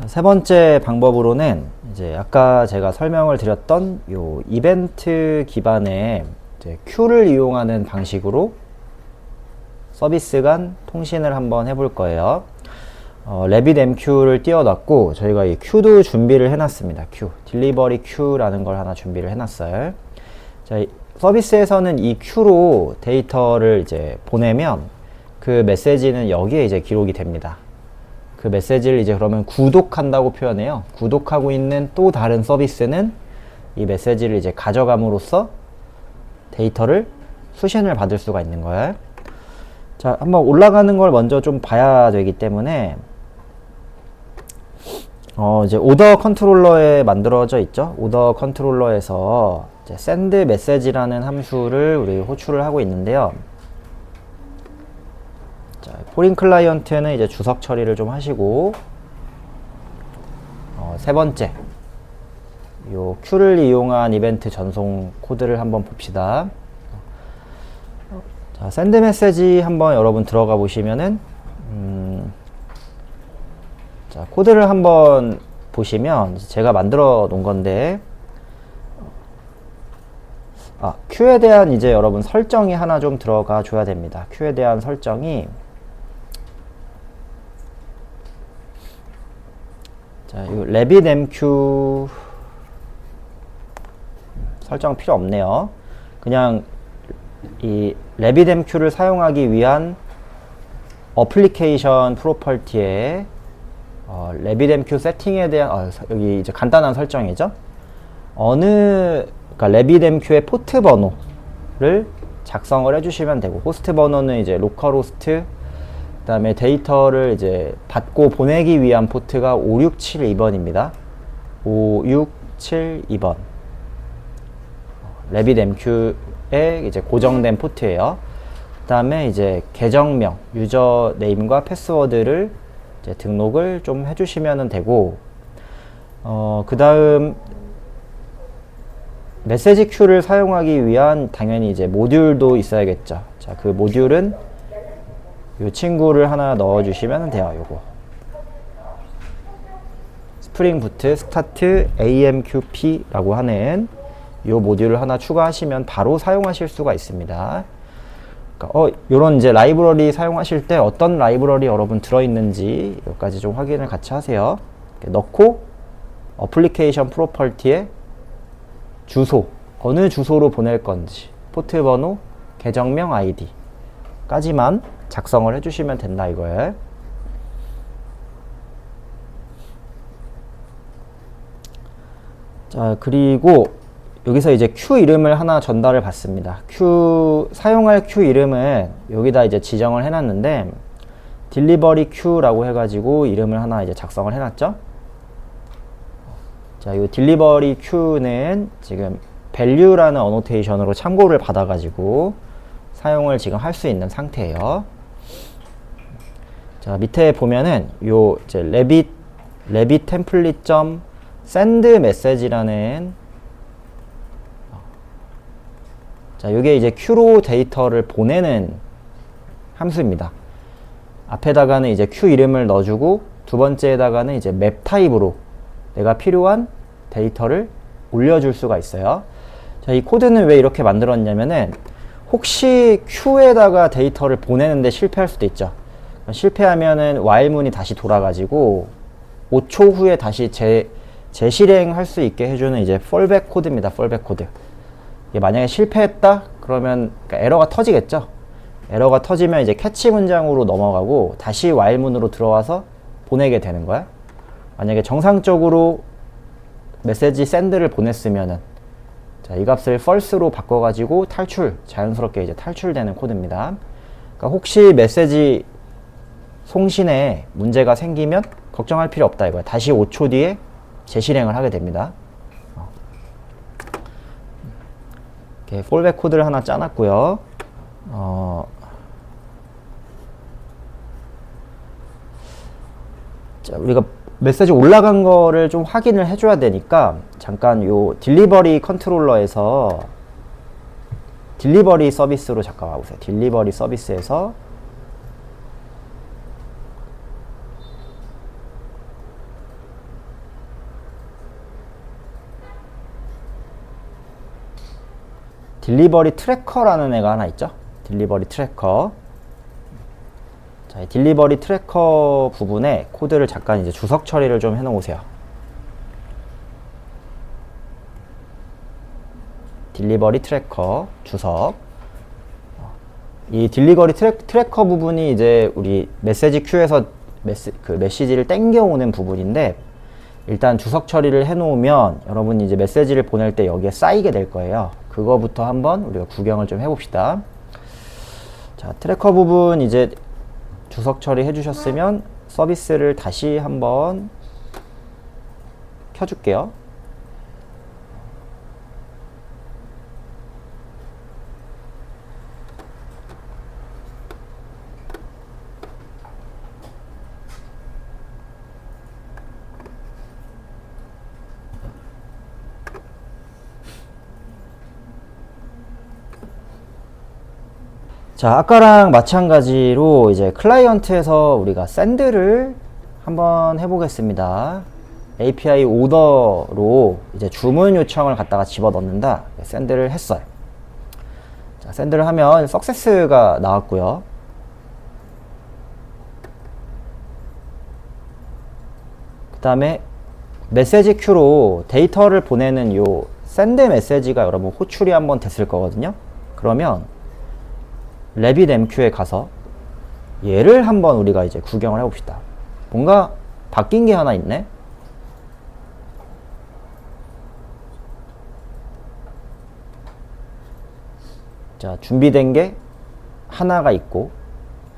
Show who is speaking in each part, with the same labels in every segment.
Speaker 1: 세 번째 방법으로는 이제 아까 제가 설명을 드렸던 요 이벤트 기반의 이제 큐를 이용하는 방식으로 서비스 간 통신을 한번 해볼 거예요. RabbitMQ를 띄워놨고 저희가 이 큐도 준비를 해놨습니다. 큐, 딜리버리 큐라는 걸 하나 준비를 해놨어요. 자, 이 서비스에서는 이 큐로 데이터를 이제 보내면 그 메시지는 여기에 이제 기록이 됩니다. 그 메시지를 이제 그러면 구독한다고 표현해요. 구독하고 있는 또 다른 서비스는 이 메시지를 이제 가져감으로써 데이터를 수신을 받을 수가 있는 거예요. 자, 한번 올라가는 걸 먼저 좀 봐야 되기 때문에 이제 오더 컨트롤러에 만들어져 있죠. 오더 컨트롤러에서 이제 send message라는 함수를 우리 호출을 하고 있는데요. 자, 포린 클라이언트는 이제 주석 처리를 좀 하시고 세 번째 요 큐를 이용한 이벤트 전송 코드를 한번 봅시다. 자, send message 한번 여러분 들어가 보시면은 자, 코드를 한번 보시면 제가 만들어 놓은 건데 큐에 대한 이제 여러분 설정이 하나 좀 들어가 줘야 됩니다. 큐에 대한 설정이 자, 이 RabbitMQ 설정 필요 없네요. 그냥 이 RabbitMQ를 사용하기 위한 어플리케이션 프로퍼티에 RabbitMQ 세팅에 대한 여기 이제 간단한 설정이죠. 그러니까 RabbitMQ의 포트 번호를 작성을 해주시면 되고, 호스트 번호는 이제 로컬호스트, 그 다음에 데이터를 이제 받고 보내기 위한 포트가 5672번입니다. 5672번. RabbitMQ의 이제 고정된 포트예요. 그 다음에 이제 계정명, 유저 네임과 패스워드를 이제 등록을 좀 해주시면 되고, 그 다음 메시지 큐를 사용하기 위한 당연히 이제 모듈도 있어야겠죠. 자, 그 모듈은 이 친구를 하나 넣어주시면 돼요. 요거 스프링 부트 스타트 AMQP라고 하는 요 모듈을 하나 추가하시면 바로 사용하실 수가 있습니다. 그러니까 요런 이제 라이브러리 사용하실 때 어떤 라이브러리 여러분 들어있는지 여기까지 좀 확인을 같이 하세요. 넣고 어플리케이션 프로퍼티에 주소, 어느 주소로 보낼 건지, 포트 번호, 계정명 아이디 까지만 작성을 해주시면 된다 이거예요. 자, 그리고 여기서 이제 큐 이름을 하나 전달을 받습니다. 사용할 큐 이름은 여기다 이제 지정을 해놨는데 딜리버리 큐라고 해가지고 이름을 하나 이제 작성을 해놨죠. 자, 이 딜리버리 큐는 지금 value라는 어노테이션으로 참고를 받아가지고 사용을 지금 할 수 있는 상태예요. 자, 밑에 보면은 요 이제 rabbit template.send message라는 자, 요게 이제 큐로 데이터를 보내는 함수입니다. 앞에다가는 이제 큐 이름을 넣어주고 두 번째에다가는 이제 맵 타입으로 내가 필요한 데이터를 올려줄 수가 있어요. 자, 이 코드는 왜 이렇게 만들었냐면은 혹시 큐에다가 데이터를 보내는데 실패할 수도 있죠. 실패하면은 while문이 다시 돌아가지고 5초 후에 다시 재실행할 수 있게 해주는 이제 fallback 코드입니다. fallback 코드. 이게 만약에 실패했다 그러면 그러니까 에러가 터지겠죠. 에러가 터지면 이제 캐치 문장으로 넘어가고 다시 while문으로 들어와서 보내게 되는 거야. 만약에 정상적으로 메시지 send를 보냈으면은 자, 이 값을 false로 바꿔가지고 자연스럽게 이제 탈출되는 코드입니다. 그러니까 혹시 메시지 송신에 문제가 생기면 걱정할 필요 없다 이거야. 다시 5초 뒤에 재실행을 하게 됩니다. 이렇게 fallback 코드를 하나 짜놨고요. 자, 우리가 메시지 올라간 거를 좀 확인을 해줘야 되니까 잠깐 요 딜리버리 컨트롤러에서 딜리버리 서비스로 잠깐 와보세요. 딜리버리 서비스에서 딜리버리 트래커라는 애가 하나 있죠. 딜리버리 트래커. 자, 이 딜리버리 트래커 부분에 코드를 잠깐 이제 주석 처리를 좀 해놓으세요. 딜리버리 트래커 주석. 이 딜리버리 트래커 부분이 이제 우리 메시지 큐에서 메시지를 땡겨오는 부분인데, 일단 주석 처리를 해놓으면 여러분이 이제 메시지를 보낼 때 여기에 쌓이게 될 거예요. 그거부터 한번 우리가 구경을 좀 해봅시다. 자, 트래커 부분 이제 주석 처리 해주셨으면 서비스를 다시 한번 켜줄게요. 자, 아까랑 마찬가지로 이제 클라이언트에서 우리가 샌드를 한번 해보겠습니다. API 오더로 이제 주문 요청을 갖다가 집어 넣는다. 샌드를 했어요. 자, 샌드를 하면 석세스가 나왔고요. 그 다음에 메시지 큐로 데이터를 보내는 요 샌드 메시지가 여러분 호출이 한번 됐을 거거든요. 그러면 RabbitMQ에 가서 얘를 한번 우리가 이제 구경을 해봅시다. 뭔가 바뀐 게 하나 있네. 자, 준비된 게 하나가 있고,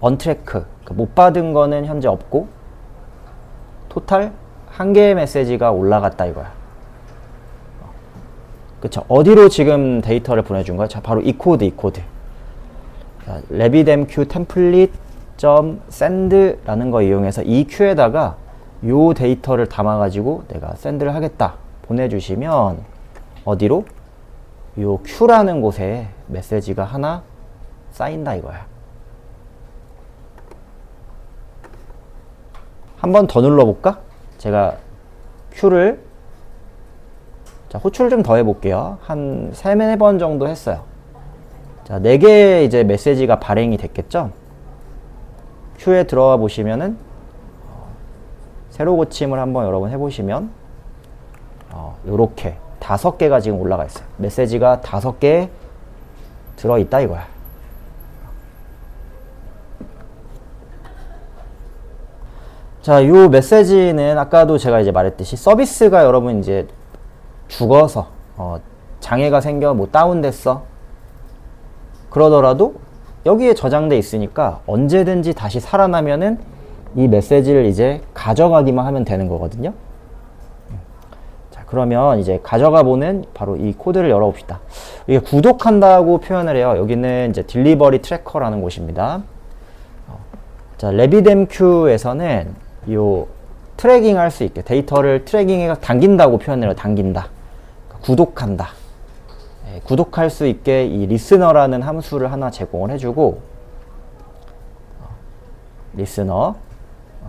Speaker 1: 언트래크, 못 받은 거는 현재 없고, 토탈 한 개의 메시지가 올라갔다 이거야. 그쵸? 어디로 지금 데이터를 보내준 거야? 자, 바로 이 코드. 자, RabbitMQ template.send라는 거 이용해서 이 큐에다가 요 데이터를 담아가지고 내가 샌드를 하겠다. 보내주시면 어디로? 요 큐라는 곳에 메시지가 하나 쌓인다 이거야. 한 번 더 눌러볼까? 제가 큐를, 자, 호출을 좀 더 해볼게요. 한 3-4번 정도 했어요. 자, 4개의 이제 메시지가 발행이 됐겠죠? 큐에 들어와 보시면은, 새로 고침을 한번 여러분 해보시면, 요렇게 5개가 지금 올라가 있어요. 메시지가 5개 들어있다 이거야. 자, 요 메시지는 아까도 제가 이제 말했듯이 서비스가 여러분 이제 죽어서, 장애가 생겨, 뭐 다운됐어. 그러더라도 여기에 저장돼 있으니까 언제든지 다시 살아나면은 이 메시지를 이제 가져가기만 하면 되는 거거든요. 자, 그러면 이제 가져가 보는 바로 이 코드를 열어봅시다. 이게 구독한다고 표현을 해요. 여기는 이제 딜리버리 트래커라는 곳입니다. 자, RabbitMQ에서는 요 트래킹 할 수 있게 데이터를 트래킹해서 당긴다고 표현을 해요. 당긴다. 그러니까 구독한다. 구독할 수 있게 이 리스너라는 함수를 하나 제공을 해주고, 리스너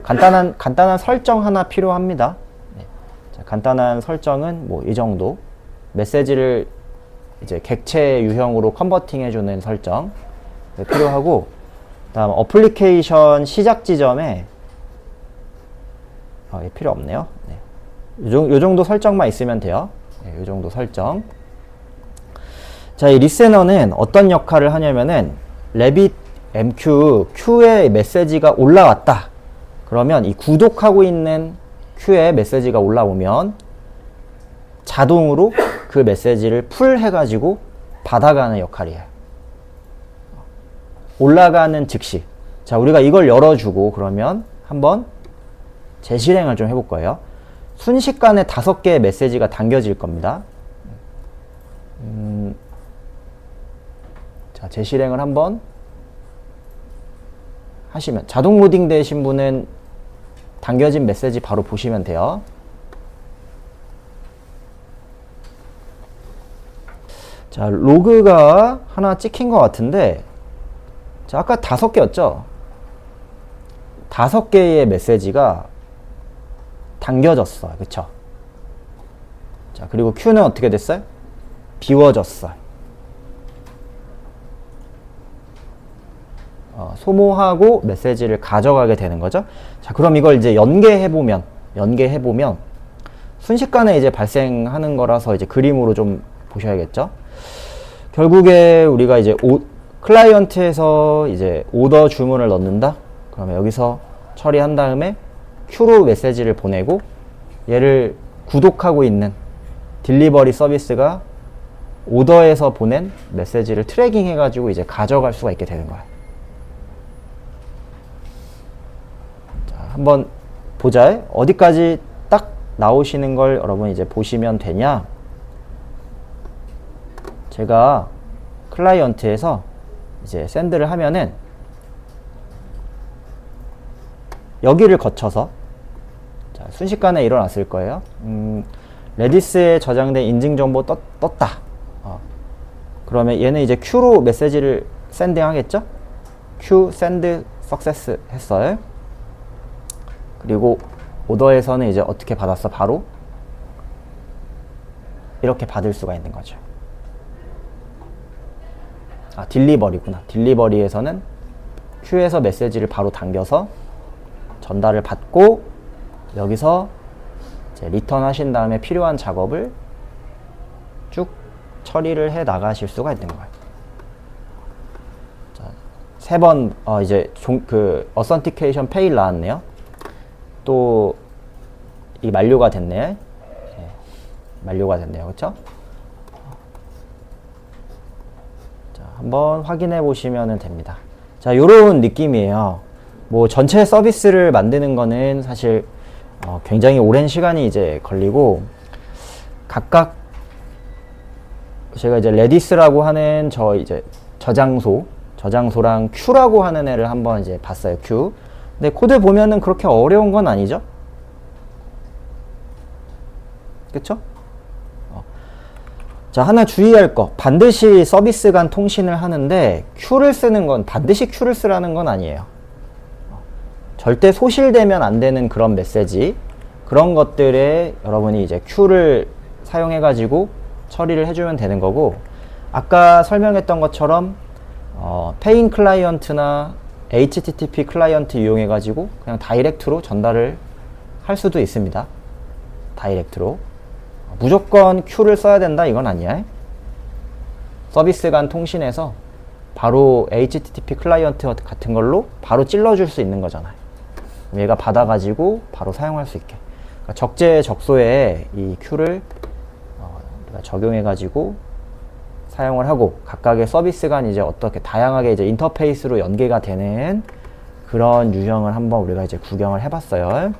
Speaker 1: 간단한 설정 하나 필요합니다. 네. 자, 간단한 설정은 뭐 이 정도, 메시지를 이제 객체 유형으로 컨버팅 해주는 설정 필요하고, 다음 어플리케이션 시작 지점에 필요 없네요. 네. 요 정도 설정만 있으면 돼요. 네, 요 정도 설정. 자, 이 리스너는 어떤 역할을 하냐면은 RabbitMQ 큐에 메시지가 올라왔다. 그러면 이 구독하고 있는 큐에 메시지가 올라오면 자동으로 그 메시지를 풀 해가지고 받아가는 역할이에요. 올라가는 즉시. 자, 우리가 이걸 열어주고 그러면 한번 재실행을 좀 해볼 거예요. 순식간에 5개의 메시지가 당겨질 겁니다. 자, 재실행을 한번 하시면, 자동 로딩 되신 분은 당겨진 메시지 바로 보시면 돼요. 자, 로그가 하나 찍힌 것 같은데, 자, 아까 5개였죠? 5개의 메시지가 당겨졌어요. 그쵸? 자, 그리고 큐는 어떻게 됐어요? 비워졌어요. 소모하고 메시지를 가져가게 되는 거죠. 자, 그럼 이걸 이제 연계해보면 순식간에 이제 발생하는 거라서 이제 그림으로 좀 보셔야겠죠. 결국에 우리가 이제 클라이언트에서 이제 오더 주문을 넣는다. 그러면 여기서 처리한 다음에 큐로 메시지를 보내고 얘를 구독하고 있는 딜리버리 서비스가 오더에서 보낸 메시지를 트래킹 해가지고 이제 가져갈 수가 있게 되는 거야. 자, 한번 보자. 어디까지 딱 나오시는 걸 여러분 이제 보시면 되냐? 제가 클라이언트에서 이제 샌드를 하면은 여기를 거쳐서 자, 순식간에 일어났을 거예요. 레디스에 저장된 인증 정보 떴다. 그러면 얘는 이제 Q로 메시지를 샌딩 하겠죠? Q 샌드 석세스 했어요. 그리고 오더에서는 이제 어떻게 받았어? 바로 이렇게 받을 수가 있는 거죠. 딜리버리구나. 딜리버리에서는 Q에서 메시지를 바로 당겨서 전달을 받고 여기서 이제 리턴 하신 다음에 필요한 작업을 쭉 처리를 해 나가실 수가 있는 거예요. 자, 3번 이제 어센티케이션 페일 나왔네요. 또 이 만료가 됐네. 네, 만료가 됐네요. 그렇죠? 자, 한번 확인해 보시면 됩니다. 자, 요런 느낌이에요. 뭐 전체 서비스를 만드는 거는 사실 굉장히 오랜 시간이 이제 걸리고 각각 제가 이제 레디스라고 하는 이제 저장소랑 큐라고 하는 애를 한번 이제 봤어요. 큐. 근데 코드 보면은 그렇게 어려운 건 아니죠? 그쵸? 자, 하나 주의할 거. 반드시 서비스 간 통신을 하는데 큐를 쓰는 건 반드시 큐를 쓰라는 건 아니에요. 절대 소실되면 안 되는 그런 메시지, 그런 것들에 여러분이 이제 큐를 사용해 가지고 처리를 해주면 되는 거고, 아까 설명했던 것처럼 페인 클라이언트나 HTTP 클라이언트 이용해 가지고 그냥 다이렉트로 전달을 할 수도 있습니다. 다이렉트로. 무조건 큐를 써야 된다 이건 아니야. 서비스 간 통신에서 바로 HTTP 클라이언트 같은 걸로 바로 찔러줄 수 있는 거잖아요. 얘가 받아가지고 바로 사용할 수 있게. 그러니까 적재적소에 이 큐를 적용해가지고 사용을 하고, 각각의 서비스 간 이제 어떻게 다양하게 이제 인터페이스로 연계가 되는 그런 유형을 한번 우리가 이제 구경을 해봤어요.